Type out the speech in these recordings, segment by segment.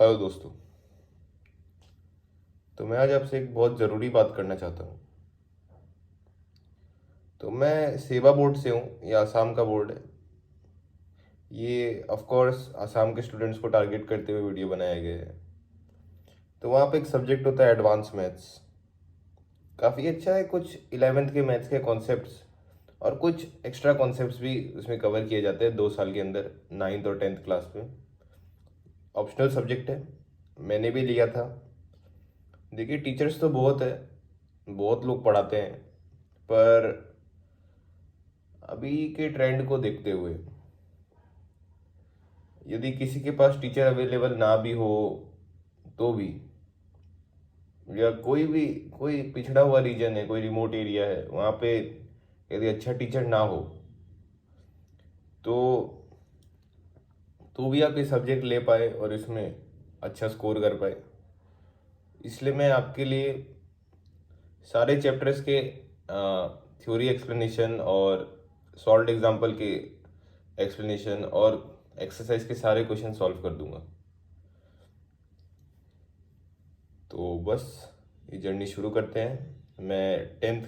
Hello दोस्तों। तो मैं आज आपसे एक बहुत ज़रूरी बात करना चाहता हूँ। तो मैं सेवा बोर्ड से हूँ, ये आसाम का बोर्ड है। ये ऑफ कोर्स आसाम के स्टूडेंट्स को टारगेट करते हुए वीडियो बनाया गया है। तो वहाँ पे एक सब्जेक्ट होता है एडवांस मैथ्स। काफ़ी अच्छा है, कुछ 11th के मैथ्स के कॉन्सेप्ट्स और कुछ एक्स्ट्रा कॉन्सेप्ट्स भी उसमें कवर किए जाते हैं 2 साल के अंदर, 9th और 10th क्लास में। ऑप्शनल सब्जेक्ट है, मैंने भी लिया था। देखिए, टीचर्स तो बहुत है, बहुत लोग पढ़ाते हैं, पर अभी के ट्रेंड को देखते हुए यदि किसी के पास टीचर अवेलेबल ना भी हो तो भी, या कोई पिछड़ा हुआ रीजन है, कोई रिमोट एरिया है, वहाँ पे यदि अच्छा टीचर ना हो तो भी आप ये सब्जेक्ट ले पाए और इसमें अच्छा स्कोर कर पाए। इसलिए मैं आपके लिए सारे चैप्टर्स के थ्योरी एक्सप्लेनेशन और सॉल्व्ड एग्जांपल के एक्सप्लेनेशन और एक्सरसाइज के सारे क्वेश्चन सॉल्व कर दूंगा। तो बस ये जर्नी शुरू करते हैं। मैं 10th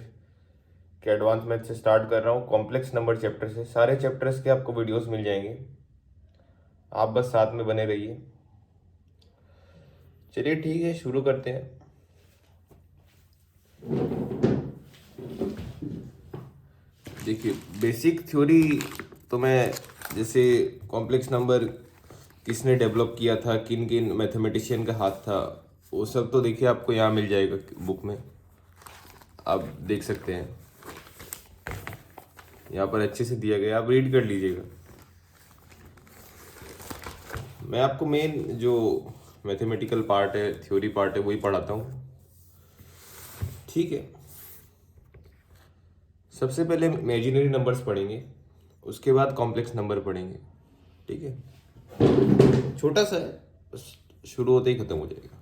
के एडवांस मैथ से स्टार्ट कर रहा हूँ, कॉम्प्लेक्स नंबर चैप्टर से। सारे चैप्टर्स के आपको वीडियोस मिल जाएंगे, आप बस साथ में बने रहिए। चलिए ठीक है, शुरू करते हैं। देखिए, बेसिक थ्योरी तो मैं, जैसे कॉम्प्लेक्स नंबर किसने डेवलप किया था, किन किन मैथमेटिशियन का हाथ था, वो सब तो देखिए आपको यहाँ मिल जाएगा बुक में, आप देख सकते हैं। यहाँ पर अच्छे से दिया गया, आप रीड कर लीजिएगा। मैं आपको मेन जो मैथमेटिकल पार्ट है, थ्योरी पार्ट है, वही पढ़ाता हूँ, ठीक है। सबसे पहले इमेजिनरी नंबर्स पढ़ेंगे, उसके बाद कॉम्प्लेक्स नंबर पढ़ेंगे, ठीक है। छोटा सा है, बस शुरू होते ही खत्म हो जाएगा।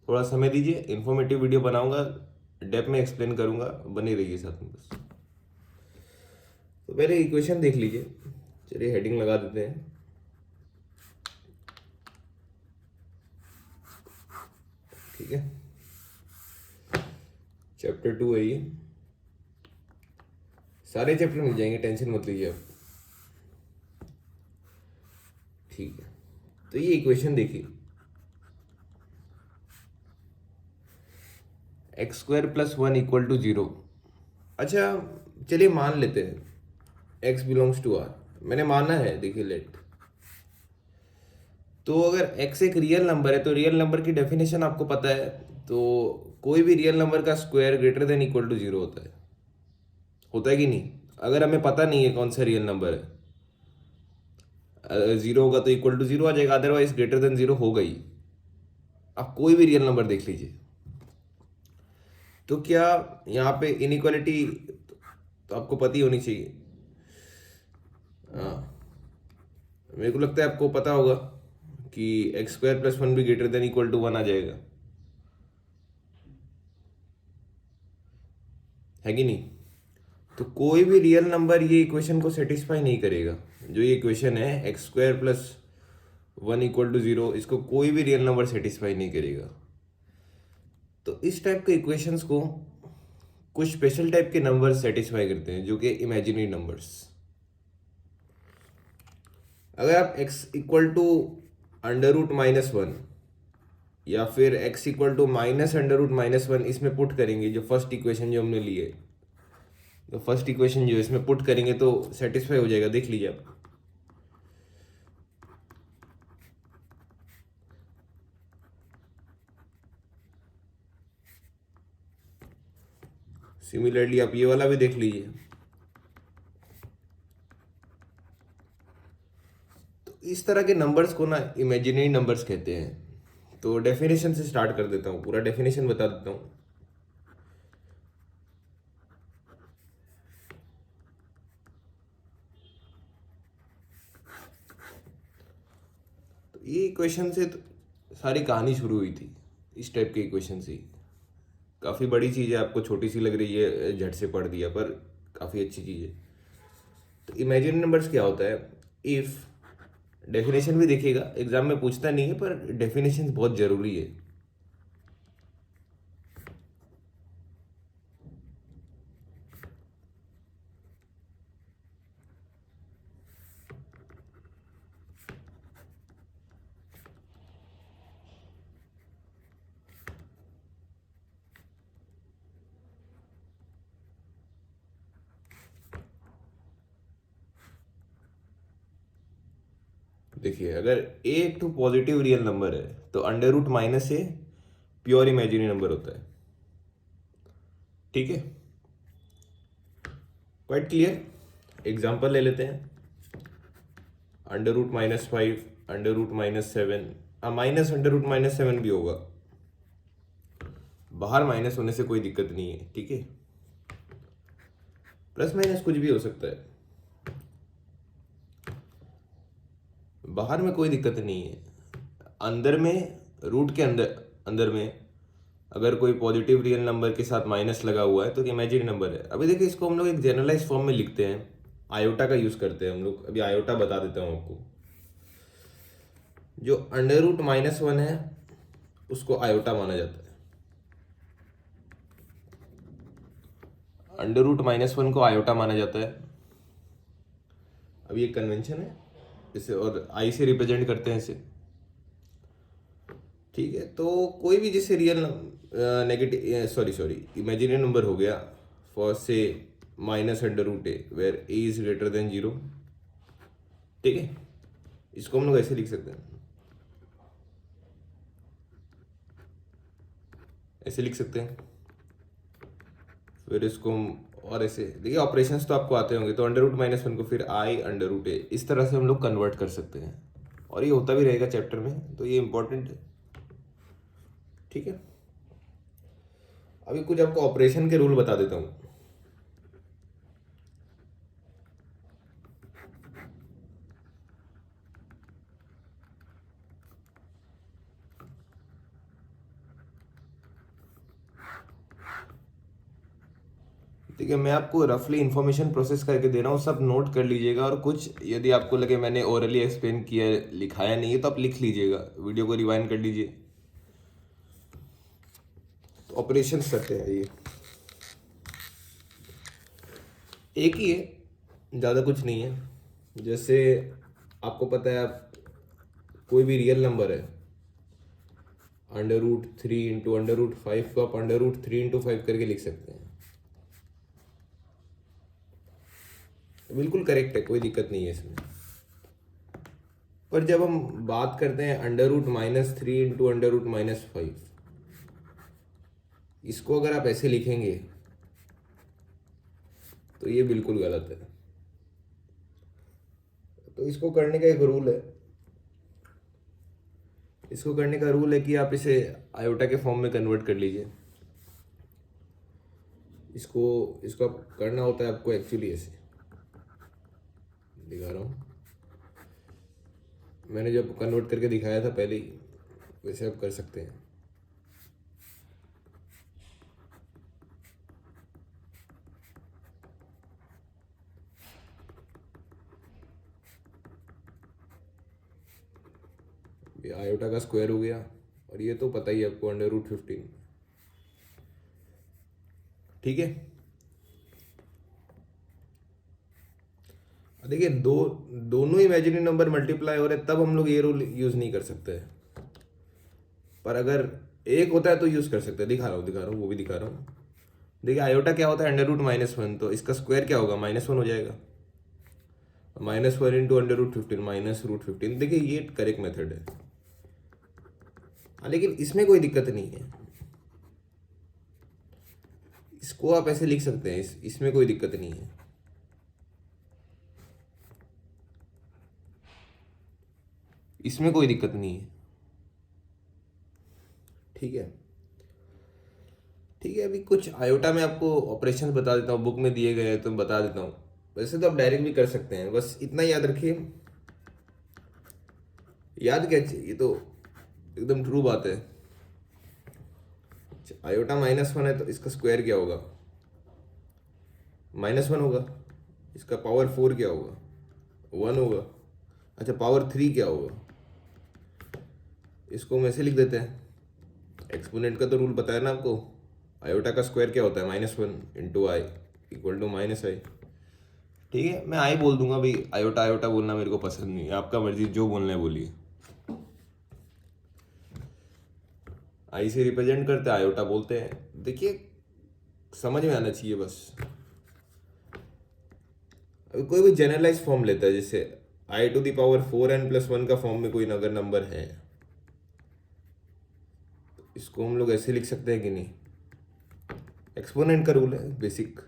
थोड़ा समय दीजिए, इन्फॉर्मेटिव वीडियो बनाऊंगा, डेप्थ में एक्सप्लेन करूंगा, बने रहिए साथ में बस। तो पहले इक्वेशन देख लीजिए। चलिए हेडिंग लगा देते हैं, ठीक है। चैप्टर 2 है ये, सारे चैप्टर मिल जाएंगे, टेंशन मत लीजिए आप, ठीक है। तो ये इक्वेशन देखिए, x² + 1 = 0। अच्छा, चलिए मान लेते हैं x बिलोंग्स टू r, मैंने माना है, देखिए लेट। तो अगर x एक रियल नंबर है तो रियल नंबर की डेफिनेशन आपको पता है, तो कोई भी रियल नंबर का square greater than equal to 0 होता है कि नहीं। अगर हमें पता नहीं है कौन सा रियल नंबर है, 0 होगा तो इक्वल टू 0 आ जाएगा, अदरवाइज ग्रेटर देन 0 होगा ही। आप कोई भी रियल नंबर देख लीजिए। तो क्या यहाँ पे इनइक्वालिटी तो आपको पता ही होनी चाहिए। हाँ, मेरे को लगता है आपको पता होगा कि x² + 1 भी ग्रेटर देन इक्वल टू 1 आ जाएगा, है कि नहीं। तो कोई भी रियल नंबर ये इक्वेशन को सेटिस्फाई नहीं करेगा। जो ये इक्वेशन है x² + 1 = 0, इसको कोई भी रियल नंबर सेटिस्फाई नहीं करेगा। तो इस टाइप के इक्वेशंस को कुछ स्पेशल टाइप के नंबर्स सेटिस्फाई करते हैं, जो कि इमेजिनरी नंबर्स। अगर आप x = √-1 या फिर x = -√-1 इसमें पुट करेंगे, जो फर्स्ट इक्वेशन जो हमने ली है, तो फर्स्ट इक्वेशन जो इसमें पुट करेंगे तो सेटिस्फाई हो जाएगा, देख लीजिए आप। सिमिलरली आप ये वाला भी देख लीजिए। तो इस तरह के नंबर्स को ना इमेजिनरी नंबर्स कहते हैं। तो डेफिनेशन से स्टार्ट कर देता हूँ, पूरा डेफिनेशन बता देता हूँ। तो ये इक्वेशन से तो सारी कहानी शुरू हुई थी, इस टाइप के इक्वेशन से। काफ़ी बड़ी चीज़ है, आपको छोटी सी लग रही है, झट से पढ़ दिया, पर काफ़ी अच्छी चीज़ है। तो इमेजिनरी नंबर्स क्या होता है, इफ़ डेफिनेशन भी देखिएगा, एग्जाम में पूछता नहीं है पर डेफिनेशन बहुत जरूरी है। देखिए, अगर ए एक तो पॉजिटिव रियल नंबर है तो under root minus a pure imaginary number होता है। ठीक है, क्वाइट क्लियर। एग्जाम्पल ले लेते हैं, under root -5, under root -7, minus under root -7 भी होगा, बाहर माइनस होने से कोई दिक्कत नहीं है। ठीक है, प्लस माइनस कुछ भी हो सकता है, बाहर में कोई दिक्कत नहीं है। अंदर में, रूट के अंदर, अंदर में अगर कोई पॉजिटिव रियल नंबर के साथ माइनस लगा हुआ है तो इमेजिनरी नंबर है। अभी देखिए, इसको हम लोग एक जनरलाइज फॉर्म में लिखते हैं, आयोटा का यूज करते हैं हम लोग। अभी आयोटा बता देता हूँ आपको। जो अंडर रूट -1 है उसको आयोटा माना जाता है। अंडर रूट -1 को आयोटा माना जाता है। अब ये कन्वेंशन है इसे, और आई से रिप्रेजेंट करते हैं इसे। ठीक है, तो कोई भी जैसे real negative, sorry imaginary number हो गया फॉर से -√a where a is greater than 0। ठीक है, इसको हम लोग ऐसे लिख सकते हैं, ऐसे लिख सकते हैं। फिर इसको हम और ऐसे देखिए, ऑपरेशंस तो आपको आते होंगे, तो अंडर रूट -1 को फिर आई अंडर रूट ए, इस तरह से हम लोग कन्वर्ट कर सकते हैं। और ये होता भी रहेगा चैप्टर में, तो ये इंपॉर्टेंट है। ठीक है, अभी कुछ आपको ऑपरेशन के रूल बता देता हूँ। ठीक है, मैं आपको रफली इंफॉर्मेशन प्रोसेस करके दे रहा हूँ, सब नोट कर लीजिएगा। और कुछ यदि आपको लगे मैंने ओरली एक्सप्लेन किया है, लिखाया नहीं है, तो आप लिख लीजिएगा, वीडियो को रिवाइंड कर लीजिए। तो ऑपरेशन करते हैं, ये एक ही है, ज़्यादा कुछ नहीं है। जैसे आपको पता है, आप कोई भी रियल नंबर है, √3 इंटू √5 को आप √3 इंटू 5 करके लिख सकते हैं। बिल्कुल करेक्ट है, कोई दिक्कत नहीं है इसमें। पर जब हम बात करते हैं √-3 इंटू √-5, इसको अगर आप ऐसे लिखेंगे तो ये बिल्कुल गलत है। तो इसको करने का एक रूल है, इसको करने का रूल है कि आप इसे आयोटा के फॉर्म में कन्वर्ट कर लीजिए। इसको इसको आप करना होता है आपको, एक्चुअली ऐसे दिखा रहा हूँ, मैंने जब कन्वर्ट करके दिखाया था पहले ही, वैसे आप कर सकते हैं। ये आयोटा का स्क्वायर हो गया, और ये तो पता ही है आपको, √15। ठीक है, देखिए दोनों इमेजिनरी नंबर मल्टीप्लाई हो रहे हैं, तब हम लोग ये रूल यूज नहीं कर सकते। पर अगर एक होता है तो यूज कर सकते हैं। दिखा रहा हूँ, वो भी दिखा रहा हूँ। देखिए, आयोटा क्या होता है, √-1, तो इसका स्क्वायर क्या होगा, -1 हो जाएगा। -1 इंटू √15 -√15। देखिए, ये करेक्ट मेथड है। हाँ, लेकिन इसमें कोई दिक्कत नहीं है, इसको आप ऐसे लिख सकते हैं, इसमें कोई दिक्कत नहीं है। इसमें कोई दिक्कत नहीं है। ठीक है, ठीक है। अभी कुछ आयोटा में आपको ऑपरेशन बता देता हूँ, बुक में दिए गए हैं तो बता देता हूँ। वैसे तो आप डायरेक्ट भी कर सकते हैं, बस इतना याद रखिए। याद क्या चाहिए, ये तो एकदम ट्रू बात है। आयोटा -1 है तो इसका स्क्वायर क्या होगा, -1 होगा। इसका पावर 4 क्या होगा, 1 होगा। अच्छा, पावर 3 क्या होगा? इसको हम ऐसे लिख देते हैं, एक्सपोनेंट का तो रूल पता है ना आपको, आयोटा का स्क्वायर क्या होता है? -1 × i = -i। ठीक है, मैं आई बोल दूंगा भाई, आयोटा आयोटा बोलना मेरे को पसंद नहीं है, आपका मर्जी, जो बोलना है बोलिए। आई से रिप्रेजेंट करते हैं, आयोटा बोलते हैं। देखिए, समझ में आना चाहिए बस। अभी कोई भी जनरलाइज फॉर्म लेता है, जैसे i⁴n+1 का फॉर्म में कोई अगर नंबर है, इसको हम लोग ऐसे लिख सकते हैं कि नहीं? एक्सपोनेंट का रूल है बेसिक।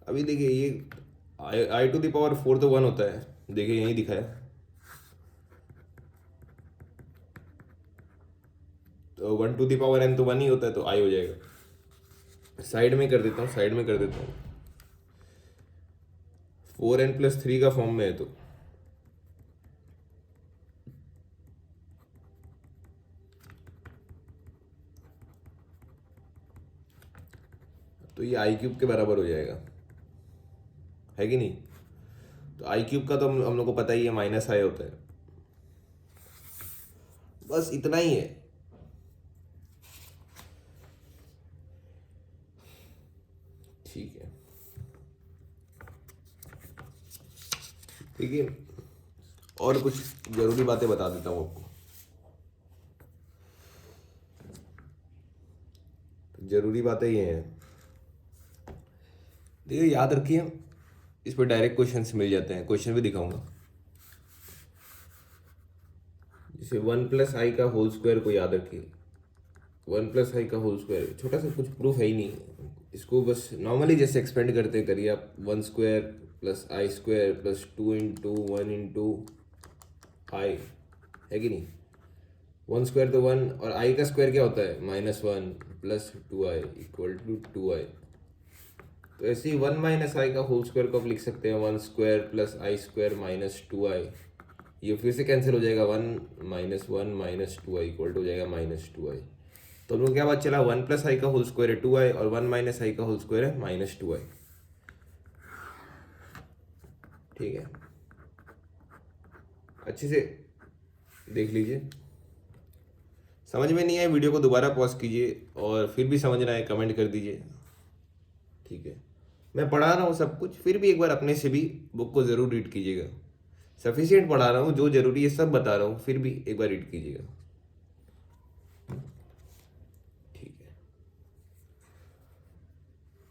अभी देखिए, ये i⁴ तो 1 होता है, देखिए यही दिखा है, तो 1⁴n तो 1 ही होता है, तो i हो जाएगा। साइड में कर देता हूँ, साइड में कर देता हूँ, 4n+3 का फॉर्म में है, तो ये i³ के बराबर हो जाएगा, है कि नहीं? तो i³ का तो हम लोग को पता ही है, -i होता है। बस इतना ही है। ठीक है, ठीक है, और कुछ जरूरी बातें बता देता हूँ आपको। जरूरी बातें ये हैं, देखिए याद रखिए, इस पर डायरेक्ट क्वेश्चन मिल जाते हैं, क्वेश्चन भी दिखाऊंगा। जैसे 1+i² को याद रखिए, 1+i², छोटा सा, कुछ प्रूफ है ही नहीं, इसको बस नॉर्मली जैसे एक्सपेंड करते करिए आप, 1² + i² + 2 × 1 × i, है कि नहीं? 1² तो 1, और i का स्क्वायर क्या होता है? -1 + 2i = 2i। तो ऐसे ही 1 - i² को आप लिख सकते हैं 1² + i² - 2i। ये फिर से कैंसिल हो जाएगा, 1 - 1 - 2i = हो जाएगा -2i। तो हम लोग क्या बात चला, 1 + i² है 2i, और 1 - i² है -2i। ठीक है, अच्छे से देख लीजिए। समझ में नहीं आए, वीडियो को दोबारा पॉज कीजिए, और फिर भी समझ ना आए कमेंट कर दीजिए। ठीक है, मैं पढ़ा रहा हूँ सब कुछ, फिर भी एक बार अपने से भी बुक को ज़रूर रीड कीजिएगा। सफिशिएंट पढ़ा रहा हूँ, जो जरूरी है सब बता रहा हूँ, फिर भी एक बार रीड कीजिएगा। ठीक है,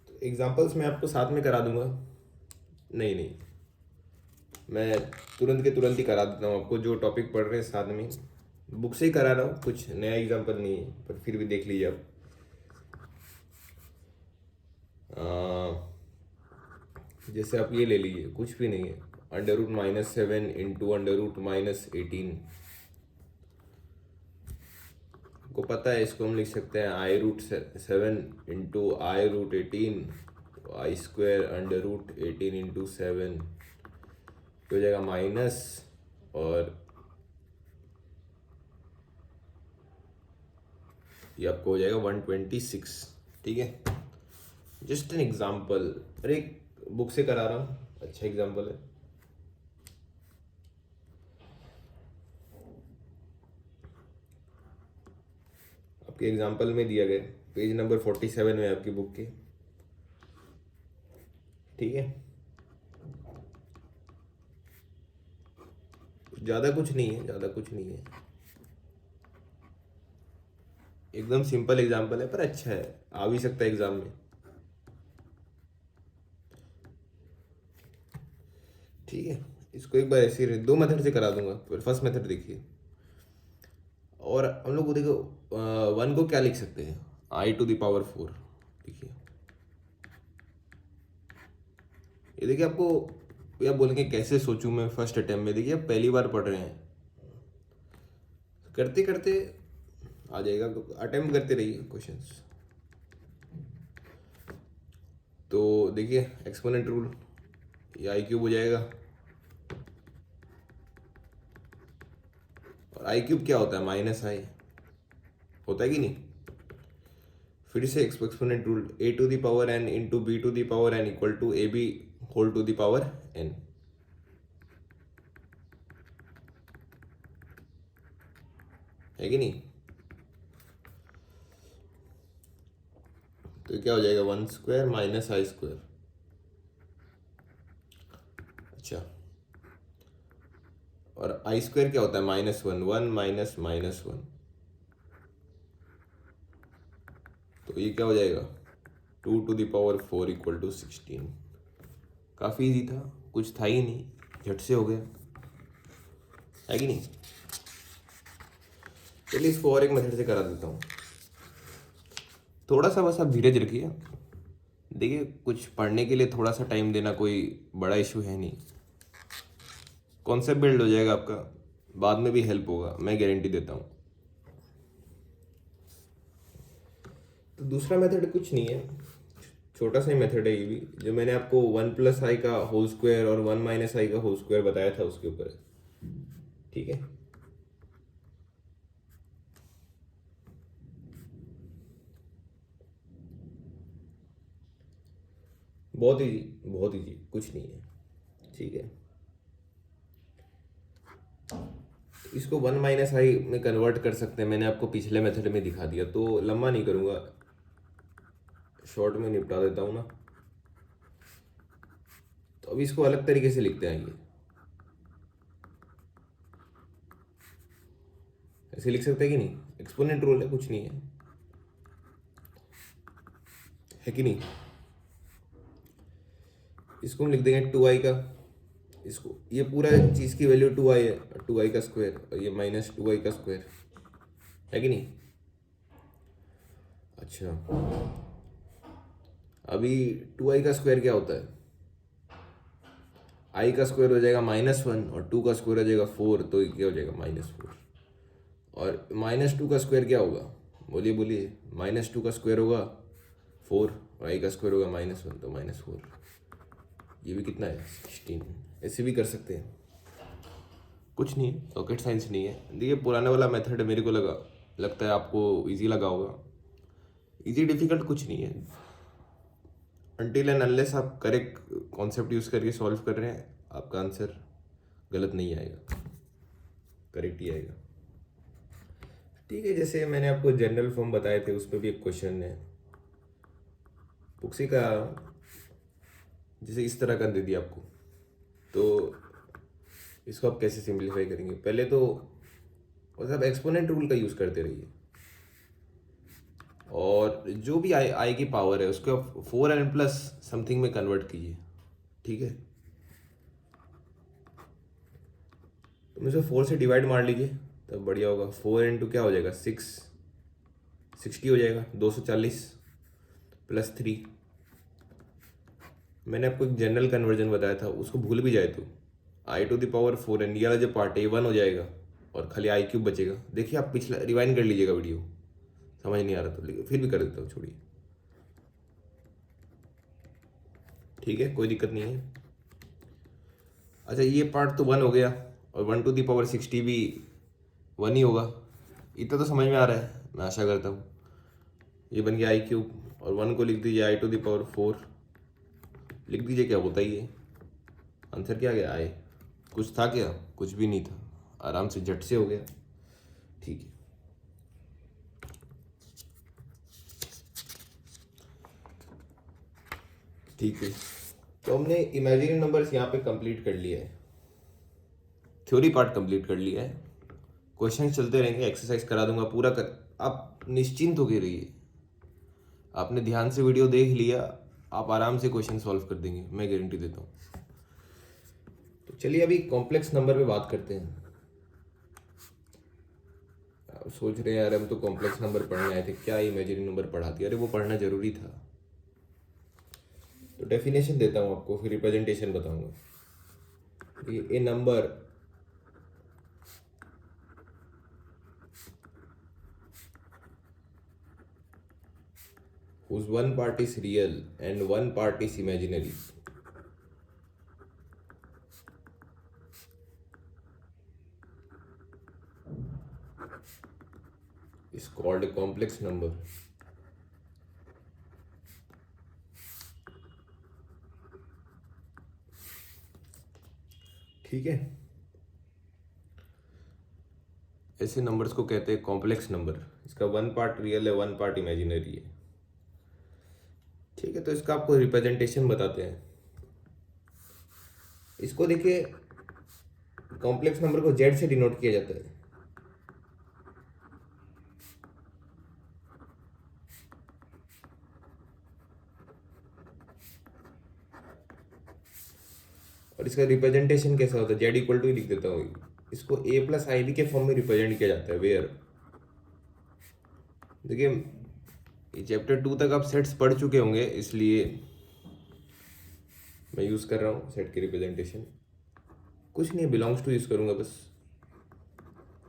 तो एग्जांपल्स मैं आपको साथ में करा दूंगा। नहीं नहीं, मैं तुरंत के तुरंत ही करा देता हूँ आपको, जो टॉपिक पढ़ रहे हैं साथ में बुक से ही करा रहा हूँ, कुछ नया एग्जांपल नहीं है, पर फिर भी देख लीजिए आप। जैसे आप ये ले लीजिए, कुछ भी नहीं है, √-7 × √-18, को पता है, इसको हम लिख सकते हैं i√7 × i√18, i² √18 × 7 हो जाएगा माइनस, और ये आपको हो जाएगा 126। ठीक है, जस्ट एन एग्जाम्पल, अरे बुक से करा रहा हूँ, अच्छा एग्जाम्पल है। आपके एग्जाम्पल में दिया गया पेज नंबर 47 में आपकी बुक के। ठीक है, ज़्यादा कुछ नहीं है, ज़्यादा कुछ नहीं है, एकदम सिंपल एग्जाम्पल है, पर अच्छा है, आ भी सकता है एग्जाम में। ठीक है, इसको एक बार ऐसे ही 2 मेथड से करा दूंगा, पर फर्स्ट मेथड देखिए। और हम लोग देखो, 1 को क्या लिख सकते हैं, i⁴ देखिए, ये देखिए, आपको या बोलेंगे कैसे सोचूं मैं फर्स्ट अटेम्प्ट में, देखिए आप पहली बार पढ़ रहे हैं, करते करते आ जाएगा, अटेम्प्ट करते रहिए क्वेश्चंस। तो देखिए, एक्सपोनेंट रूल, ये i³ हो जाएगा, और i³ क्या होता है? -i होता है कि नहीं? फिर से exponent rule, a⁴n × b⁴n = ab² whole to the power n, है कि नहीं? तो क्या हो जाएगा 1 स्क्वायर माइनस आई स्क्वायर। अच्छा, और आई स्क्वायर क्या होता है? -1, 1 माइनस -1, तो ये क्या हो जाएगा 2 to the power 4 equal to 16। काफ़ी इजी था, कुछ था ही नहीं, झट से हो गया, है कि नहीं? चलिए इसको और एक मेथड से करा देता हूँ। थोड़ा सा बस आप धीरज रखिए। देखिए, कुछ पढ़ने के लिए थोड़ा सा टाइम देना कोई बड़ा इशू है नहीं। कॉन्सेप्ट बिल्ड हो जाएगा आपका, बाद में भी हेल्प होगा, मैं गारंटी देता हूँ। तो दूसरा मेथड कुछ नहीं है, छोटा सा ही मेथड है ये भी, जो मैंने आपको 1 प्लस आई का होल स्क्वायर और 1 माइनस आई का होल स्क्वायर बताया था उसके ऊपर, ठीक है? बहुत इजी, कुछ नहीं है, ठीक है? इसको 1 माइनस आई में कन्वर्ट कर सकते हैं, मैंने आपको पिछले मेथड में दिखा दिया, तो लंबा नहीं करूँगा, शॉर्ट में निपटा देता हूँ ना। तो अब इसको अलग तरीके से लिखते हैं, ये ऐसे लिख सकते हैं कि नहीं? एक्सपोनेंट रूल है, कुछ नहीं है कि नहीं? इसको हम लिख देंगे 2i का, इसको ये पूरा चीज़ की वैल्यू 2i है, 2i का स्क्वायर, और ये माइनस 2i का स्क्वायर, है कि नहीं? अच्छा, अभी 2i का स्क्वायर क्या होता है? i का स्क्वायर हो जाएगा -1 और 2 का स्क्वायर हो जाएगा 4, तो ये क्या हो जाएगा -4। और -2 का स्क्वायर क्या होगा? बोलिए बोलिए, -2 का स्क्वायर होगा 4 और i का स्क्वायर होगा -1, तो -4। ये भी कितना है 16। ऐसे भी कर सकते हैं, कुछ नहीं है, रॉकेट साइंस नहीं है। देखिए, पुराने वाला मेथड मेरे को लगता है आपको इजी लगा होगा। इजी डिफिकल्ट कुछ नहीं है, अनटिल एंड अनलेस आप करेक्ट कॉन्सेप्ट यूज़ करके सॉल्व कर रहे हैं, आपका आंसर गलत नहीं आएगा, करेक्ट ही आएगा, ठीक है? जैसे मैंने आपको जनरल फॉर्म बताए थे, उस पर भी एक क्वेश्चन है पुक्सी का, जैसे इस तरह का दे दिया आपको, तो इसको आप कैसे सिंप्लीफाई करेंगे? पहले तो बस आप एक्सपोनेंट रूल का यूज़ करते रहिए, और जो भी आई की पावर है उसको आप 4n प्लस समथिंग में कन्वर्ट कीजिए, ठीक है? तो मुझे 4 से डिवाइड मार लीजिए, तब बढ़िया होगा। 4 इंटू क्या हो जाएगा 60 हो जाएगा, 240 प्लस 3। मैंने आपको एक जनरल कन्वर्जन बताया था, उसको भूल भी जाए तो i⁴n, ये वाला जो पार्ट है 1 हो जाएगा और खाली i³ बचेगा। देखिए, आप पिछला रिवाइंड कर लीजिएगा वीडियो, समझ नहीं आ रहा तो, लेकिन फिर भी कर देता हूँ, छोड़िए, ठीक है? कोई दिक्कत नहीं है। अच्छा, ये पार्ट तो 1 हो गया, और 1 टू दी पावर 60 भी 1 ही होगा। इतना तो समझ में आ रहा है, मैं आशा करता हूँ। ये बन गया i³, और 1 को लिख दीजिए i⁴ लिख दीजिए, क्या होता ही है, आंसर क्या आ गया i। कुछ था क्या? कुछ भी नहीं था, आराम से झट से हो गया, ठीक है? ठीक है, तो हमने इमेजिनरी नंबर्स यहाँ पे कंप्लीट कर लिया है, थ्योरी पार्ट कंप्लीट कर लिया है। क्वेश्चन चलते रहेंगे, एक्सरसाइज करा दूंगा पूरा कर, आप निश्चिंत होकर रहिए। आपने ध्यान से वीडियो देख लिया, आप आराम से क्वेश्चन सॉल्व कर देंगे, मैं गारंटी देता हूँ। तो चलिए अभी कॉम्प्लेक्स नंबर पे बात करते हैं। आप सोच रहे हैं यार, हम तो कॉम्प्लेक्स नंबर पढ़ने आए थे, क्या इमेजिनरी नंबर पढ़ा दिया? अरे वो पढ़ना जरूरी था। तो डेफिनेशन देता हूँ आपको, फिर रिप्रेजेंटेशन बताऊंगा। ए number whose one part is real and one part is imaginary is called a complex number. ठीक है, ऐसे नंबर्स को कहते हैं कॉम्प्लेक्स नंबर। इसका वन पार्ट रियल है, वन पार्ट इमेजिनरी है। ठीक है, तो इसका आपको रिप्रेजेंटेशन बताते हैं। इसको देखिए, कॉम्प्लेक्स नंबर को जेड से डिनोट किया जाता है। और इसका रिप्रेजेंटेशन कैसा होता है, जेड इक्वल टू ही लिख देता हूँ। इसको ए प्लस आई बी के फॉर्म में रिप्रेजेंट किया जाता है, वेयर। देखिए चैप्टर 2 तक आप सेट्स पढ़ चुके होंगे, इसलिए मैं यूज़ कर रहा हूँ सेट की रिप्रेजेंटेशन। कुछ नहीं, बिलोंग्स टू यूज़ करूँगा बस।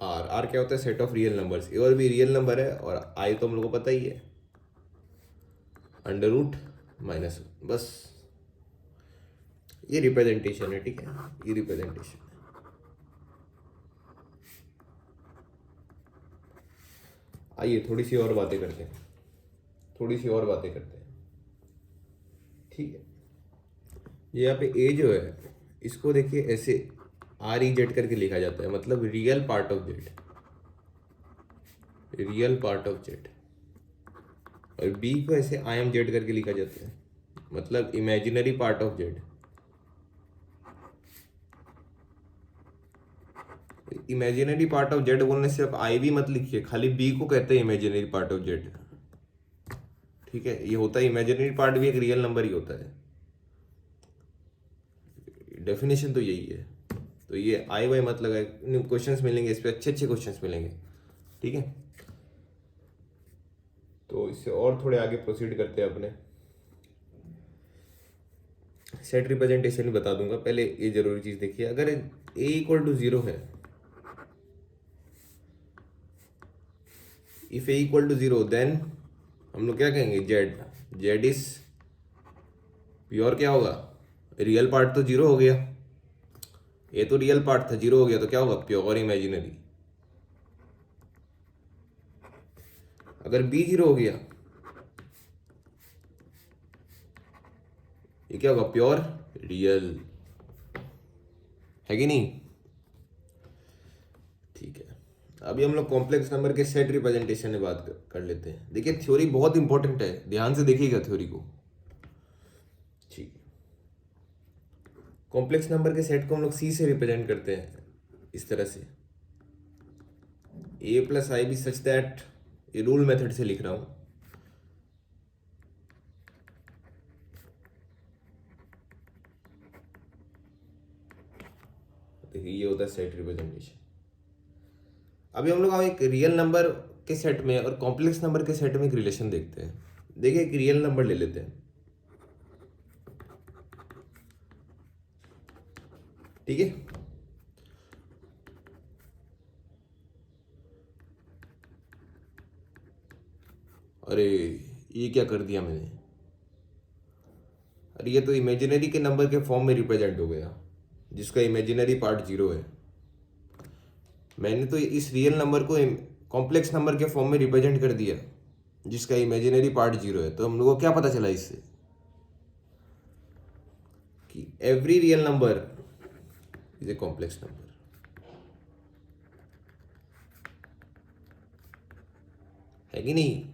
आर, आर क्या होता है, सेट ऑफ रियल नंबर्स। ए और बी रियल नंबर है, और आई तो हम लोग को पता ही है, अंडर रूट माइनस, बस ये रिप्रेजेंटेशन है। ठीक है, ये रिप्रेजेंटेशन है। आइए थोड़ी सी और बातें करते हैं, थोड़ी सी और बातें करते हैं। ठीक है, ये यहाँ पे ए जो है, इसको देखिए ऐसे आर ई जेड करके लिखा जाता है, मतलब real part of Z, real part of Z. और बी को ऐसे आई एम जेड करके लिखा जाता है, मतलब imaginary part of Z. Imaginary part of Z बोलने से आप आई भी मत लिखिए, खाली बी को कहते हैं इमेजिनरी पार्ट ऑफ जेड। ठीक है, ये होता है इमेजिनरी पार्ट भी एक रियल नंबर ही होता है, डेफिनेशन तो यही है। तो ये आई वाई मत लगाए, क्वेश्चंस मिलेंगे इस पे, अच्छे अच्छे क्वेश्चंस मिलेंगे। ठीक है, तो इससे और थोड़े आगे प्रोसीड करते हैं अपने। सेट रिप्रेजेंटेशन भी बता दूंगा, पहले ये जरूरी चीज देखिए। अगर ए इक्वल टू 0 है, if a equal to 0, then हम लोग क्या कहेंगे, जेड, जेड इज प्योर। क्या होगा, रियल पार्ट तो 0 हो गया, ये तो रियल पार्ट था, 0 हो गया, तो क्या होगा, प्योर इमेजिनरी। अगर बी 0 हो गया, ये क्या होगा, प्योर रियल, है कि नहीं। ठीक है, अभी हम लोग कॉम्प्लेक्स नंबर के सेट रिप्रेजेंटेशन में बात कर लेते हैं। देखिए थ्योरी बहुत इंपॉर्टेंट है, ध्यान से देखिएगा थ्योरी को। ठीक, कॉम्प्लेक्स नंबर के सेट को हम लोग सी से रिप्रेजेंट करते हैं, इस तरह से, A plus I B such that, ये रूल मेथड से लिख रहा हूं। देखिए ये होता है सेट रिप्रेजेंटेशन। अभी हम लोग एक रियल नंबर के सेट में और कॉम्प्लेक्स नंबर के सेट में एक रिलेशन देखते हैं। देखिए एक रियल नंबर ले लेते हैं, ठीक है। अरे ये क्या कर दिया मैंने, अरे ये तो इमेजिनरी के नंबर के फॉर्म में रिप्रेजेंट हो गया, जिसका इमेजिनरी पार्ट 0 है। मैंने तो इस रियल नंबर को कॉम्प्लेक्स नंबर के फॉर्म में रिप्रेजेंट कर दिया, जिसका इमेजिनरी पार्ट 0 है। तो हम लोग को क्या पता चला इससे, कि every real number is a complex number, है कि नहीं।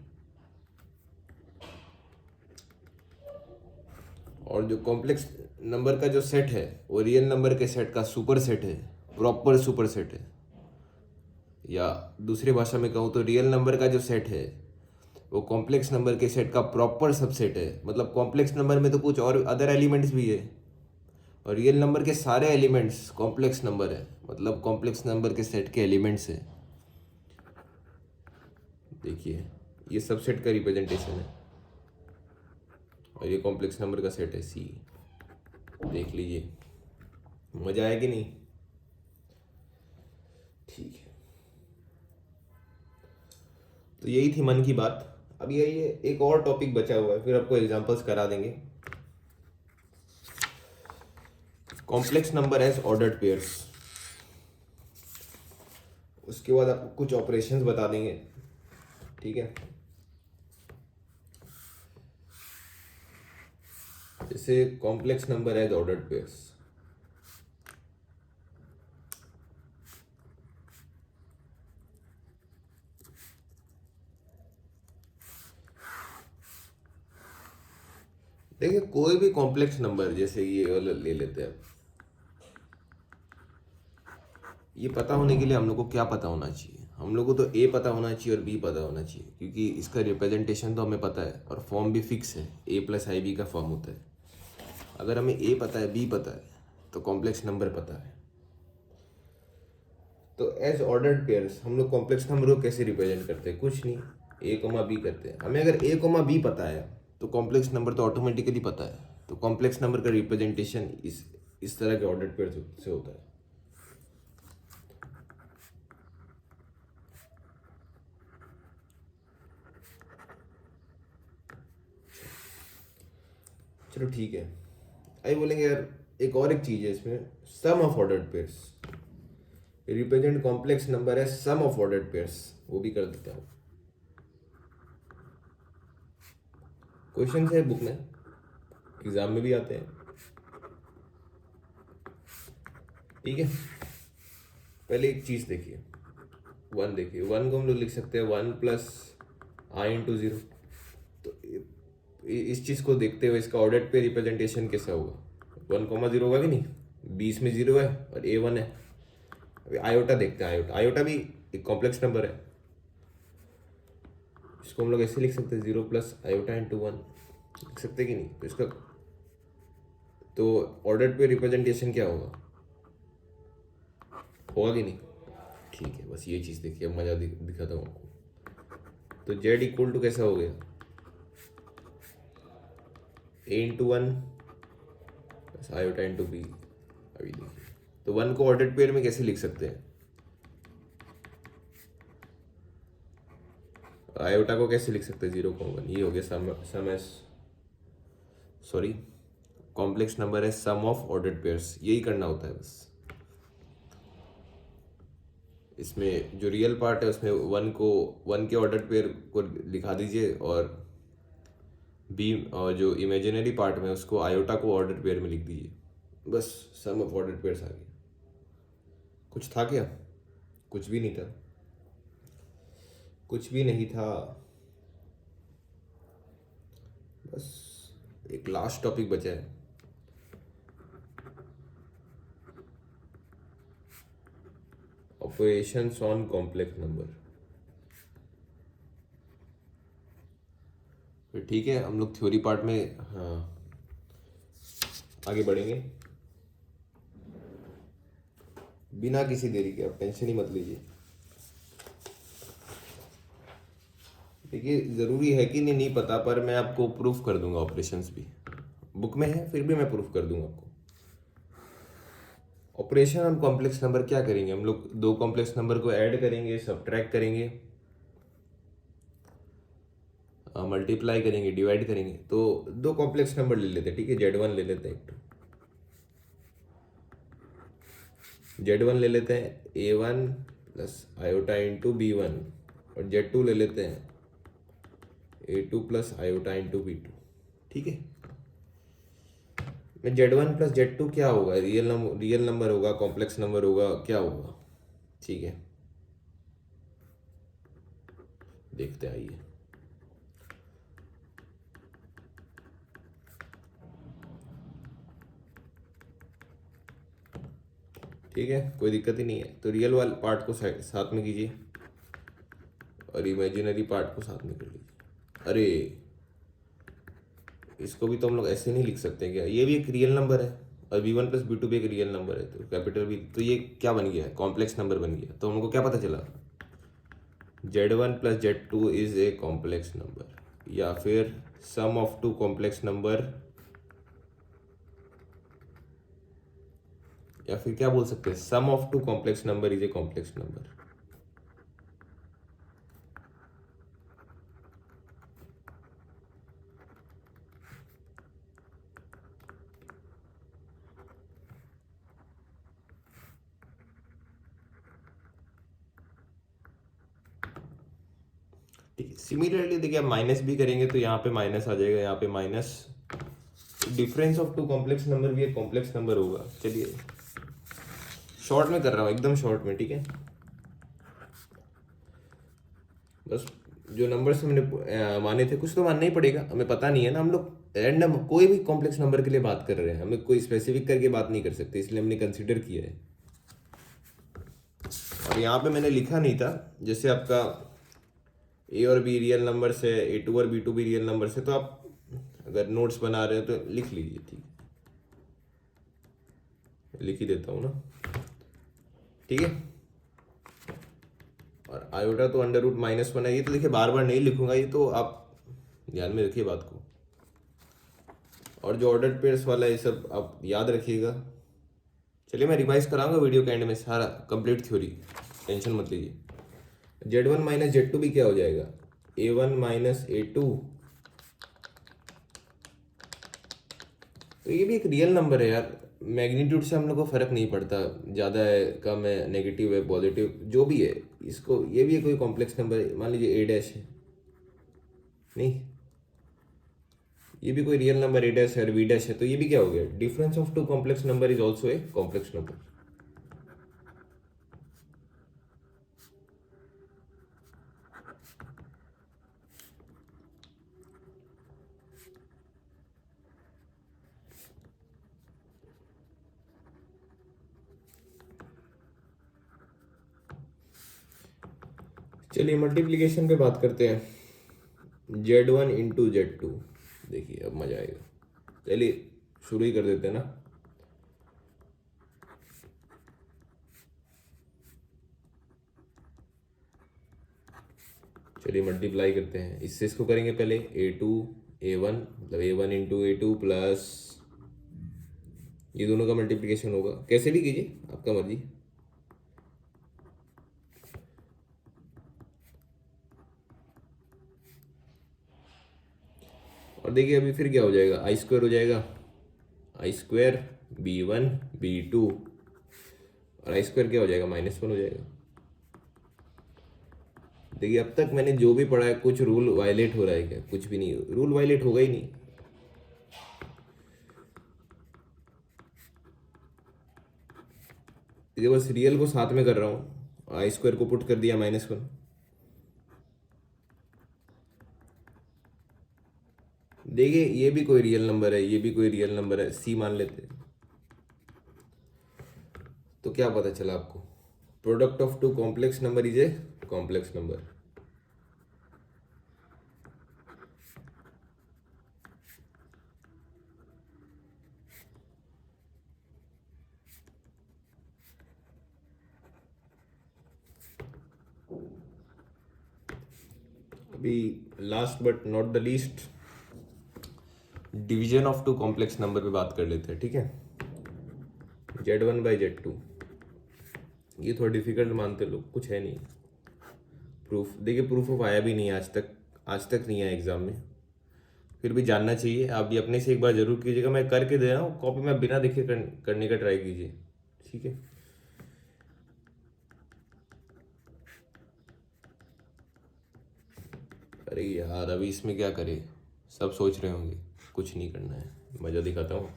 और जो कॉम्प्लेक्स नंबर का जो सेट है, वो रियल नंबर के सेट का सुपर सेट है, प्रॉपर सुपर सेट है। या दूसरी भाषा में कहूँ तो रियल नंबर का जो सेट है, वो कॉम्प्लेक्स नंबर के सेट का प्रॉपर सबसेट है। मतलब कॉम्प्लेक्स नंबर में तो कुछ और अदर एलिमेंट्स भी है, और रियल नंबर के सारे एलिमेंट्स कॉम्प्लेक्स नंबर है, मतलब कॉम्प्लेक्स नंबर के सेट के एलिमेंट्स है। देखिए ये सबसेट का रिप्रेजेंटेशन है, और ये कॉम्प्लेक्स नंबर का सेट है सी। देख लीजिए, मजा आया कि नहीं। ठीक है, तो यही थी मन की बात। अब ये एक और टॉपिक बचा हुआ है, फिर आपको एग्जांपल्स करा देंगे। Complex number as ordered pairs, उसके बाद आपको कुछ ऑपरेशंस बता देंगे, ठीक है। जैसे complex number as ordered pairs, देखिए कोई भी कॉम्प्लेक्स नंबर जैसे ये वाला ले लेते हैं, ये पता होने के लिए हम लोग को क्या पता होना चाहिए? हम लोग को तो ए पता होना चाहिए और बी पता होना चाहिए, क्योंकि इसका रिप्रेजेंटेशन तो हमें पता है और फॉर्म भी फिक्स है, ए प्लस आई बी का फॉर्म होता है। अगर हमें ए पता है, बी पता है, तो कॉम्प्लेक्स नंबर पता है। तो एज ऑर्डर्ड पेयर्स हम लोग कॉम्प्लेक्स नंबर को कैसे रिप्रेजेंट करते हैं? कुछ नहीं, ए कोमा बी करते हैं। हमें अगर ए कोमा बी पता है तो कॉम्प्लेक्स नंबर तो ऑटोमेटिकली पता है। तो कॉम्प्लेक्स नंबर का रिप्रेजेंटेशन इस तरह के ऑर्डर्ड पेयर से होता है। चलो ठीक है, आई बोलेंगे यार एक चीज है इसमें, sum of ordered pairs represent complex number है, सम ऑफ ऑर्डर्ड पेयर्स, वो भी कर देता हूँ। क्वेश्चन है बुक में, एग्जाम में भी आते हैं, ठीक है। पहले एक चीज देखिए, वन देखिए, वन को हम लोग लिख सकते हैं वन प्लस आई इंटू जीरो। तो इस चीज को देखते हुए इसका ऑर्डर्ड पे रिप्रेजेंटेशन कैसा होगा? वन कॉमा जीरो होगा कि नहीं, बीच में जीरो है और ए वन है। अभी आयोटा देखते हैं, आयोटा आयोटा भी एक कॉम्प्लेक्स नंबर है, इसको हम लोग ऐसे लिख सकते हैं zero plus iota into one, लिख सकते कि नहीं? तो इसका तो ऑर्डर्ड पे रिप्रेजेंटेशन क्या होगा? होगा कि नहीं? ठीक है, बस ये चीज़ देखिए, अब मज़ा दिखाता हूँ आपको। तो जेड इक्वल टू कैसा हो गया? A into one plus iota into B. अभी देखिए, तो वन को ऑर्डर्ड पेयर में कैसे लिख सकते हैं? आयोटा को कैसे लिख सकते हैं? जीरो को वन, ये हो गया सम एस, सॉरी, कॉम्प्लेक्स नंबर है सम ऑफ ऑर्डर्ड पेयर्स, यही करना होता है बस। इसमें जो रियल पार्ट है उसमें वन के ऑर्डर पेयर को लिखा दीजिए, और बी और जो इमेजिनरी पार्ट में उसको आयोटा को ऑर्डर पेयर में लिख दीजिए, बस सम ऑफ ऑर्डर पेयर्स आ गया। कुछ था क्या? कुछ भी नहीं था, कुछ भी नहीं था। बस एक लास्ट टॉपिक बचा है, ऑपरेशंस ऑन कॉम्प्लेक्स नंबर। फिर ठीक है, हम लोग थ्योरी पार्ट में हाँ आगे बढ़ेंगे बिना किसी देरी के, आप टेंशन ही मत लीजिए। देखिए ज़रूरी है कि नहीं पता, पर मैं आपको प्रूफ कर दूंगा, ऑपरेशंस भी बुक में है फिर भी मैं प्रूफ कर दूंगा आपको। ऑपरेशन ऑन कॉम्प्लेक्स नंबर क्या करेंगे हम लोग? दो कॉम्प्लेक्स नंबर को ऐड करेंगे, सब्ट्रैक्ट करेंगे, मल्टीप्लाई करेंगे, डिवाइड करेंगे। तो दो कॉम्प्लेक्स नंबर ले लेते हैं, ठीक है, जेड वन ले लेते हैं, एक जेड वन ले लेते हैं A one plus iota into B one, और जेड टू ले लेते हैं A two plus iota into B two, ठीक है। में Z one plus Z two क्या होगा? रियल नंबर होगा, कॉम्प्लेक्स नंबर होगा, क्या होगा? ठीक है, देखते आइए। ठीक है, कोई दिक्कत ही नहीं है। तो रियल वाले पार्ट को साथ में कीजिए और इमेजिनरी पार्ट को साथ में कर लीजिए। अरे इसको भी तो हम लोग ऐसे नहीं लिख सकते क्या? ये भी एक रियल नंबर है और b one plus b two भी एक रियल नंबर है, तो कैपिटल भी, तो ये क्या बन गया है? कॉम्प्लेक्स नंबर बन गया। तो हमको क्या पता चला? Z one plus Z two is a complex number, या फिर sum of two complex number, या फिर क्या बोल सकते हैं, sum of two complex number is a complex number. ठीक है, सिमिलरली देखिए आप माइनस भी करेंगे तो यहाँ पे माइनस आ जाएगा, यहाँ पे minus, difference of two complex number भी एक कॉम्प्लेक्स नंबर होगा। चलिए शॉर्ट में कर रहा हूँ, एकदम शॉर्ट में, ठीक है। बस जो नंबर्स हमने माने थे, कुछ तो मानना ही पड़ेगा, हमें पता नहीं है ना, हम लोग रैंडम कोई भी कॉम्प्लेक्स नंबर के लिए बात कर रहे हैं, हमें कोई स्पेसिफिक करके बात नहीं कर सकते, इसलिए हमने कंसिडर किया है। और यहाँ पे मैंने लिखा नहीं था, जैसे आपका ए और बी रियल नंबर्स है, A2 और B2 भी रियल नंबर्स है, तो आप अगर नोट्स बना रहे हो तो लिख लीजिए, ठीक है, लिख ही देता हूँ ना, ठीक है। और आयोटा तो अंडर रूट -1 है, ये तो देखिए बार बार नहीं लिखूंगा, ये तो आप ध्यान में रखिए बात को। और जो ऑर्डर्ड पेयर्स वाला है, ये सब आप याद रखिएगा। चलिए मैं रिवाइज कराऊंगा वीडियो के एंड में सारा कंप्लीट थ्योरी, टेंशन मत लीजिए। Z1 माइनस Z2 भी क्या हो जाएगा, A1 माइनस A2। तो ये भी एक रियल नंबर है यार, मैग्नीट्यूड से हम लोग को फर्क नहीं पड़ता, ज़्यादा है कम है, नेगेटिव है पॉजिटिव जो भी है, इसको ये भी कोई कॉम्प्लेक्स नंबर है, मान लीजिए A' है, नहीं ये भी कोई रियल नंबर A' है और B' है, तो ये भी क्या हो गया, difference of two complex number is also a complex number. चलिए मल्टीप्लिकेशन पे बात करते हैं, Z1 इंटू Z2, देखिए अब मजा आएगा। चलिए शुरू ही कर देते हैं ना। चलिए मल्टीप्लाई करते हैं, इससे इसको करेंगे पहले A2 A1, मतलब A1 इंटू A2 प्लस ये दोनों का मल्टीप्लिकेशन होगा, कैसे भी कीजिए आपका मर्जी। और देखिए अभी फिर क्या हो जाएगा, I² हो जाएगा, I² B1 B2 और I² क्या हो जाएगा, -1 हो जाएगा। देखिए अब तक मैंने जो भी पढ़ा है, कुछ रूल वायलेट हो रहा है क्या, कुछ भी नहीं, रूल वायलेट होगा ही नहीं। ये बस रियल को साथ में कर रहा हूँ, I² को पुट कर दिया -1। देखिए ये भी कोई रियल नंबर है, ये भी कोई रियल नंबर है, C मान लेते हैं। तो क्या पता चला आपको, product of two complex number is a complex number. अभी last but not the least, division of two complex number पे बात कर लेते हैं, ठीक है। Z1 बाई Z2, ये थोड़ा डिफिकल्ट मानते लोग, कुछ है नहीं प्रूफ। देखिए प्रूफ ऑफ आया भी नहीं आज तक, आज तक नहीं आया एग्जाम में, फिर भी जानना चाहिए। आप भी अपने से एक बार जरूर कीजिएगा, मैं करके दे रहा हूँ कॉपी में, बिना देखे करने का ट्राई कीजिए, ठीक है। अरे यार अभी इसमें क्या करें, सब सोच रहे होंगे, कुछ नहीं करना है, मज़ा दिखाता हूँ।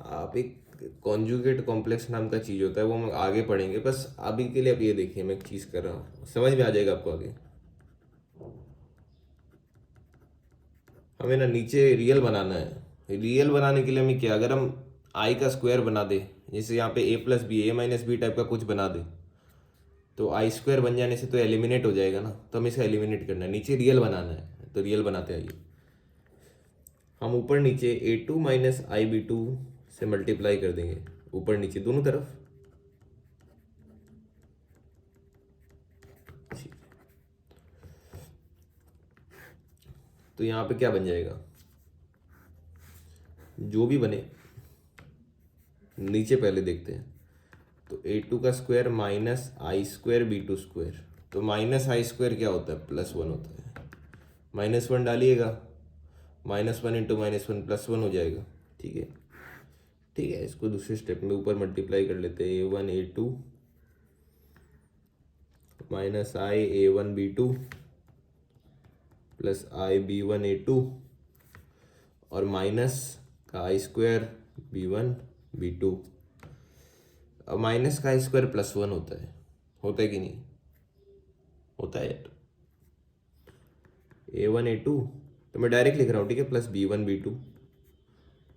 आप एक कॉन्जुगेट कॉम्प्लेक्स नाम का चीज़ होता है, वो हम आगे पढ़ेंगे, बस अभी के लिए आप ये देखिए, मैं एक चीज़ कर रहा हूँ, समझ में आ जाएगा आपको आगे। हमें ना नीचे रियल बनाना है, रियल बनाने के लिए हमें क्या, अगर हम आई का स्क्वायर बना दे, जैसे यहाँ पे A+B A-B टाइप का कुछ बना दे, तो I² बन जाने से तो एलिमिनेट हो जाएगा ना, तो हमें इसे एलिमिनेट करना है, नीचे रियल बनाना है, तो रियल बनाते आइए। हम ऊपर नीचे A2 माइनस IB2 से मल्टीप्लाई कर देंगे, ऊपर नीचे दोनों तरफ। तो यहाँ पे क्या बन जाएगा, जो भी बने, नीचे पहले देखते हैं। तो A2 का square minus I² B2 square, तो -I² क्या होता है, +1 होता है, -1 डालिएगा, -1 इंटू -1 +1 हो जाएगा, ठीक है। ठीक है, इसको दूसरे स्टेप में ऊपर मल्टीप्लाई कर लेते हैं, A1 A2 minus I A1 B2 plus I B1 A2 और माइनस का I² B1 B2। अब माइनस का I² +1 होता है कि नहीं, होता है यार, A1 A2 तो मैं डायरेक्ट लिख रहा हूँ, ठीक है, प्लस B1 B2,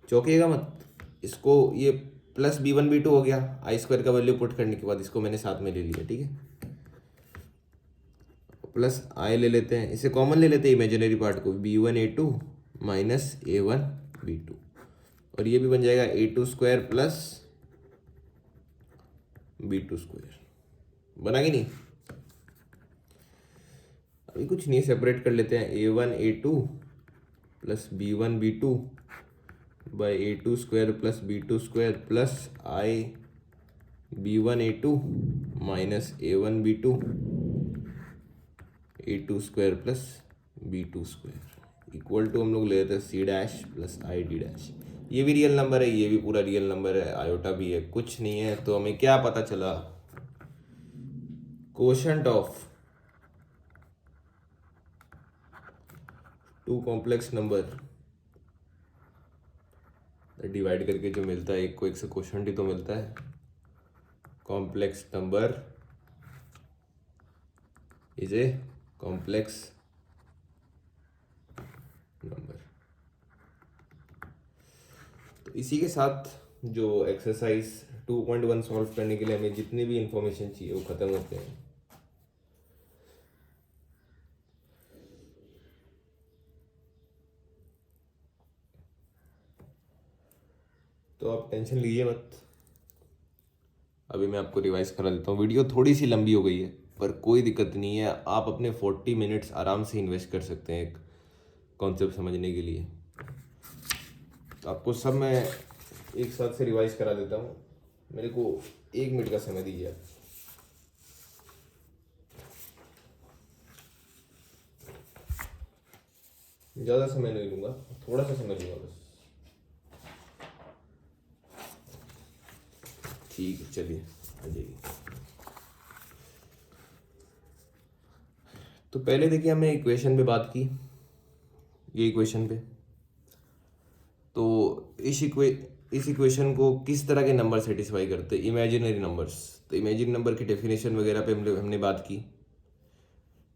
चौंकिएगा मत, इसको ये प्लस B1 B2 हो गया, आई स्क्वायर का वैल्यू पुट करने के बाद इसको मैंने साथ में ले लिया, ठीक है, प्लस आई ले लेते हैं, इसे कॉमन ले लेते हैं इमेजिनरी पार्ट को, B1 A2 minus A1 B2, और ये भी बन जाएगा A2 square plus B2 square, बना कि नहीं। अभी कुछ नहीं, सेपरेट कर लेते हैं, A1 A2 plus B1 B2 by A2 square plus B2 स्क्वायर plus i B1 A2 minus A1 B2 A2 square plus B2 square equal to हम लोग ले लेते हैं C dash plus i d dash. ये भी रियल नंबर है, ये भी पूरा रियल नंबर है, आयोटा भी है, कुछ नहीं है, तो हमें क्या पता चला, quotient of two complex number divide करके जो मिलता है, एक को एक से कोशेंट ही तो मिलता है, complex number is a complex number. तो इसी के साथ जो एक्सरसाइज 2.1 सॉल्व करने के लिए हमें जितनी भी इंफॉर्मेशन चाहिए वो खत्म होते हैं। तो आप टेंशन लीजिए मत, अभी मैं आपको रिवाइज करा देता हूँ। वीडियो थोड़ी सी लंबी हो गई है पर कोई दिक्कत नहीं है, आप अपने 40 मिनट्स आराम से इन्वेस्ट कर सकते हैं एक कॉन्सेप्ट समझने के लिए। तो आपको सब मैं एक साथ से रिवाइज करा देता हूँ, मेरे को 1 मिनट का समय दीजिए आप। ज़्यादा समय नहीं लूँगा, थोड़ा सा समय लूँगा बस, ठीक है, चलिए आ जाइए। तो पहले देखिए हमने इक्वेशन पे बात की, ये इक्वेशन पे, तो इस इक्वेशन को किस तरह के नंबर सेटिस्फाई करते हैं, इमेजिनरी नंबर्स। तो इमेजिनरी नंबर की डेफिनेशन वगैरह पे हमने बात की।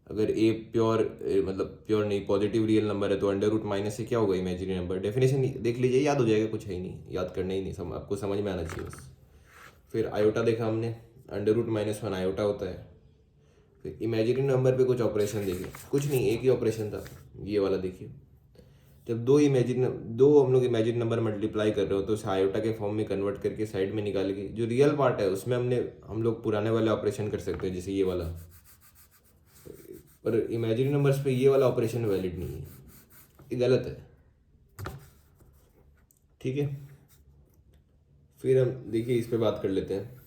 अगर ए प्योर मतलब प्योर नहीं पॉजिटिव रियल नंबर है तो अंडर रूट माइनस से क्या होगा इमेजिनरी नंबर, डेफिनेशन देख लीजिए, याद हो जाएगा, कुछ है ही नहीं, याद करना ही नहीं, आपको समझ में आना चाहिए बस। फिर आयोटा देखा हमने, अंडर रूट -1 आयोटा होता है। फिर इमेजिनरी नंबर पे कुछ ऑपरेशन देखे, कुछ नहीं, एक ही ऑपरेशन था, ये वाला देखिए, जब दो हम लोग इमेजिन नंबर मल्टीप्लाई कर रहे हो तो उसे आयोटा के फॉर्म में कन्वर्ट करके साइड में निकाल के जो रियल पार्ट है उसमें हम लोग पुराने वाले ऑपरेशन कर सकते हैं, जैसे ये वाला। पर इमेजिनरी नंबर्स पे ये वाला ऑपरेशन वैलिड नहीं है, ये गलत है, ठीक है। फिर हम देखिए इस पे बात कर लेते हैं।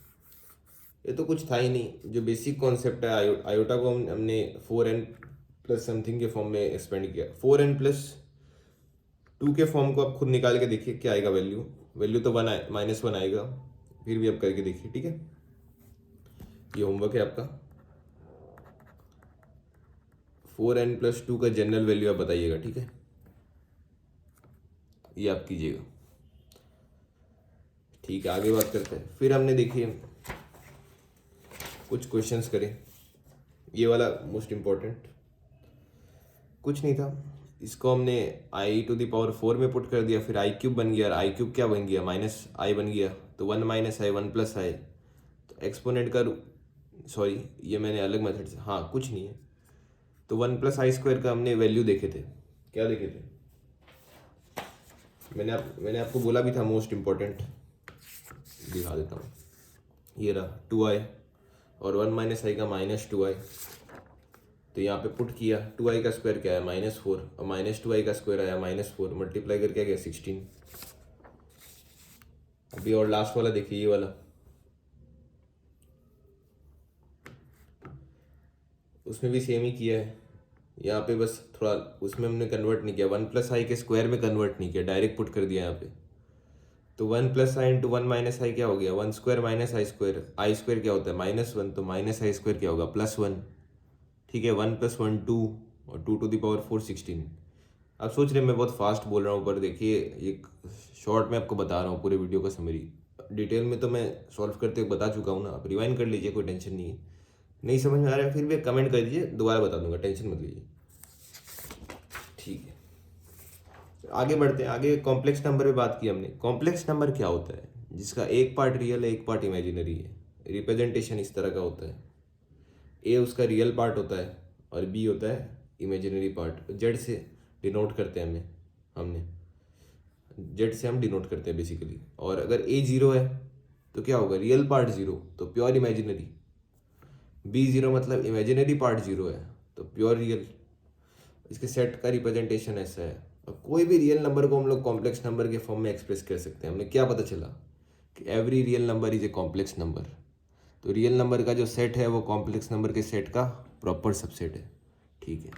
ये तो कुछ था ही नहीं, जो बेसिक कॉन्सेप्ट है आयोटा को हमने 4n प्लस समथिंग के फॉर्म में एक्सपेंड किया। 4n प्लस 2 के फॉर्म को आप खुद निकाल के देखिए क्या आएगा वैल्यू तो -1 आएगा, फिर भी आप करके देखिए, ठीक है। ये होमवर्क है आपका, 4n प्लस 2 का जनरल वैल्यू आप बताइएगा, ठीक है, ये आप कीजिएगा, ठीक है। आगे बात करते हैं। फिर हमने देखिए कुछ क्वेश्चंस करें, ये वाला मोस्ट इम्पोर्टेंट, कुछ नहीं था, इसको हमने i⁴ में पुट कर दिया, फिर i³ बन गया, और i³ क्या बन गया, -i बन गया, तो 1 - i 1 + i, तो एक्सपोनेंट का सॉरी ये मैंने अलग मेथड से, हाँ कुछ नहीं है, तो 1 + i² का हमने वैल्यू देखे थे, क्या देखे थे, मैंने आपको बोला भी था मोस्ट इम्पोर्टेंट, दिखा देता हूँ, ये रहा 2i, और 1 - i का -2i, तो यहाँ पे पुट किया, 2i का स्क्वायर क्या है -4, और -2i का स्क्वायर आया -4, मल्टीप्लाई करके आ गया 16। अभी और लास्ट वाला देखिए, ये वाला, उसमें भी सेम ही किया है, यहाँ पे बस थोड़ा उसमें हमने कन्वर्ट नहीं किया, 1 + i के स्क्वायर में कन्वर्ट नहीं किया, डायरेक्ट पुट कर दिया यहाँ पे, तो 1 + i × 1 - i क्या हो गया, 1² - i², क्या होता है -1, तो -i² क्या होगा +1, ठीक है। 1 + 1 2, और 2⁴ 16। आप सोच रहे मैं बहुत फास्ट बोल रहा हूँ, पर देखिए ये शॉर्ट में आपको बता रहा हूँ, पूरे वीडियो का समरी, डिटेल में तो मैं सॉल्व करते हुए बता चुका हूँ ना, आप रिवाइंड कर लीजिए, कोई टेंशन नहीं है। नहीं समझ में आ रहा है फिर भी कमेंट कर दीजिए, दोबारा बता दूंगा, टेंशन मत लीजिए। आगे बढ़ते हैं। आगे कॉम्प्लेक्स नंबर पे बात की हमने। कॉम्प्लेक्स नंबर क्या होता है? जिसका एक पार्ट रियल है, एक पार्ट इमेजिनरी है। रिप्रेजेंटेशन इस तरह का होता है, ए उसका रियल पार्ट होता है और बी होता है इमेजिनरी पार्ट। जेड से डिनोट करते हैं हमने जेड से हम डिनोट करते हैं बेसिकली। और अगर ए जीरो है तो क्या होगा? रियल पार्ट जीरो तो प्योर इमेजिनरी। बी जीरो मतलब इमेजिनरी पार्ट जीरो है तो प्योर रियल। इसके सेट का रिप्रेजेंटेशन ऐसा है। और कोई भी रियल नंबर को हम लोग कॉम्प्लेक्स नंबर के फॉर्म में एक्सप्रेस कर सकते हैं। हमें क्या पता चला कि every real number is a complex number. तो रियल नंबर का जो सेट है वो कॉम्प्लेक्स नंबर के सेट का प्रॉपर सबसेट है। ठीक है,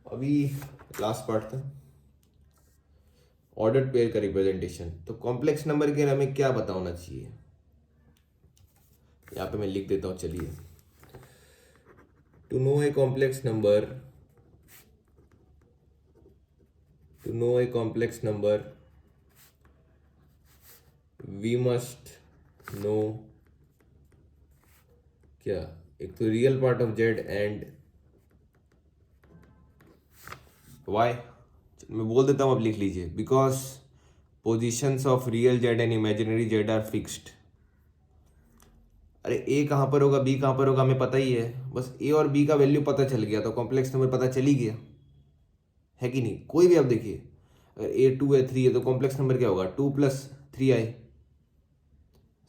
अभी लास्ट पार्ट था ऑर्डर्ड पेयर का रिप्रेजेंटेशन। तो कॉम्प्लेक्स नंबर के हमें क्या पता होना चाहिए? यहाँ पे मैं लिख देता हूँ, चलिए। To know a complex number we must know क्या? एक तो real part of z and y. मैं बोल देता हूँ, अब लिख लीजिए। Because positions of real z and imaginary z are fixed. अरे ए कहाँ पर होगा, बी कहाँ पर होगा, हमें पता ही है। बस ए और बी का वैल्यू पता चल गया तो कॉम्प्लेक्स नंबर पता चल ही गया, है कि नहीं? कोई भी आप देखिए, अगर ए टू है, थ्री है तो कॉम्प्लेक्स नंबर क्या होगा? टू प्लस थ्री आई।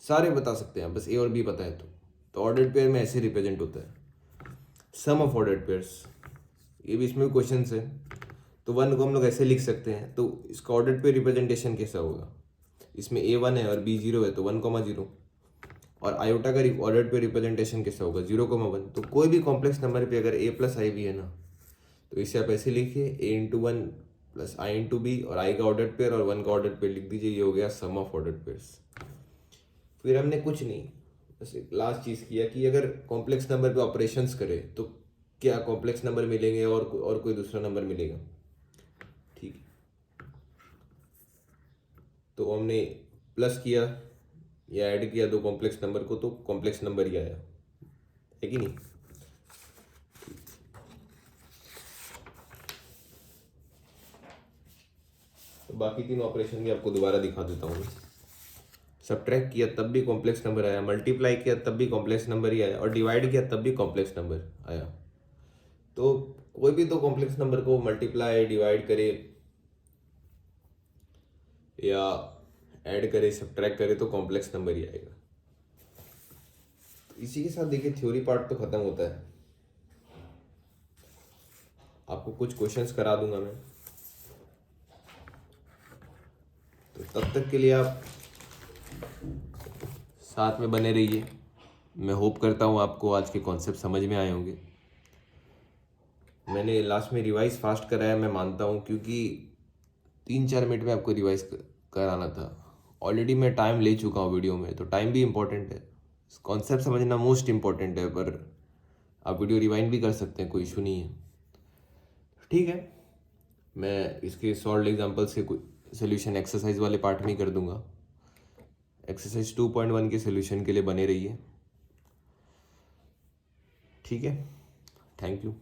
सारे बता सकते हैं, बस ए और बी पता है तो ऑर्डर्ड पेयर में ऐसे रिप्रेजेंट होता है। सम ऑफ ऑर्डर्ड पेयर्स, ये भी इसमें क्वेश्चन है। तो वन को हम लोग ऐसे लिख सकते हैं। तो इसका ऑर्डर्ड पेयर रिप्रेजेंटेशन कैसा होगा? इसमें ए वन है और बी जीरो है तो 1,0। और आयोटा का ऑर्डर्ड पेयर रिप्रेजेंटेशन कैसा होगा? 0,1। तो कोई भी कॉम्प्लेक्स नंबर पे अगर ए प्लस आई भी है ना, तो इसे आप ऐसे लिखिए, ए इंटू वन प्लस आई इंटू बी, और आई का ऑर्डर्ड पेयर और वन का ऑर्डर्ड पेयर लिख दीजिए। ये हो गया सम ऑफ ऑर्डर्ड पेयर्स। फिर हमने कुछ नहीं, बस एक लास्ट चीज़ किया कि अगर कॉम्प्लेक्स नंबर पे ऑपरेशंस करें तो क्या कॉम्प्लेक्स नंबर मिलेंगे और कोई दूसरा नंबर मिलेगा। ठीक है, तो हमने प्लस किया या ऐड किया दो कॉम्प्लेक्स नंबर को तो कॉम्प्लेक्स नंबर ही आया, है कि नहीं? तो बाकी तीन ऑपरेशन भी आपको दोबारा दिखा देता हूँ। सब्ट्रैक्ट किया तब भी कॉम्प्लेक्स नंबर आया, मल्टीप्लाई किया तब भी कॉम्प्लेक्स नंबर ही आया, और डिवाइड किया तब भी कॉम्प्लेक्स नंबर आया। तो कोई भी दो कॉम्प्लेक्स नंबर को मल्टीप्लाई डिवाइड करे या ऐड करे, सब्ट्रैक्ट करे तो कॉम्प्लेक्स नंबर ही आएगा। तो इसी के साथ देखिए थ्योरी पार्ट तो खत्म होता है। आपको कुछ क्वेश्चंस करा दूंगा मैं, तो तब तक के लिए आप साथ में बने रहिए। मैं होप करता हूँ आपको आज के कॉन्सेप्ट समझ में आए होंगे। मैंने लास्ट में रिवाइज फास्ट कराया, मैं मानता हूँ, क्योंकि 3-4 मिनट में आपको रिवाइज कराना था। ऑलरेडी मैं टाइम ले चुका हूँ वीडियो में, तो टाइम भी इम्पोर्टेंट है, कॉन्सेप्ट समझना मोस्ट इम्पॉर्टेंट है। पर आप वीडियो रिवाइंड भी कर सकते हैं, कोई इशू नहीं है। ठीक है, मैं इसके सॉल्व एग्जाम्पल से सोल्यूशन एक्सरसाइज वाले पार्ट में ही कर दूंगा। एक्सरसाइज 2.1 के सोल्यूशन के लिए बने रहिए। ठीक है, थैंक यू।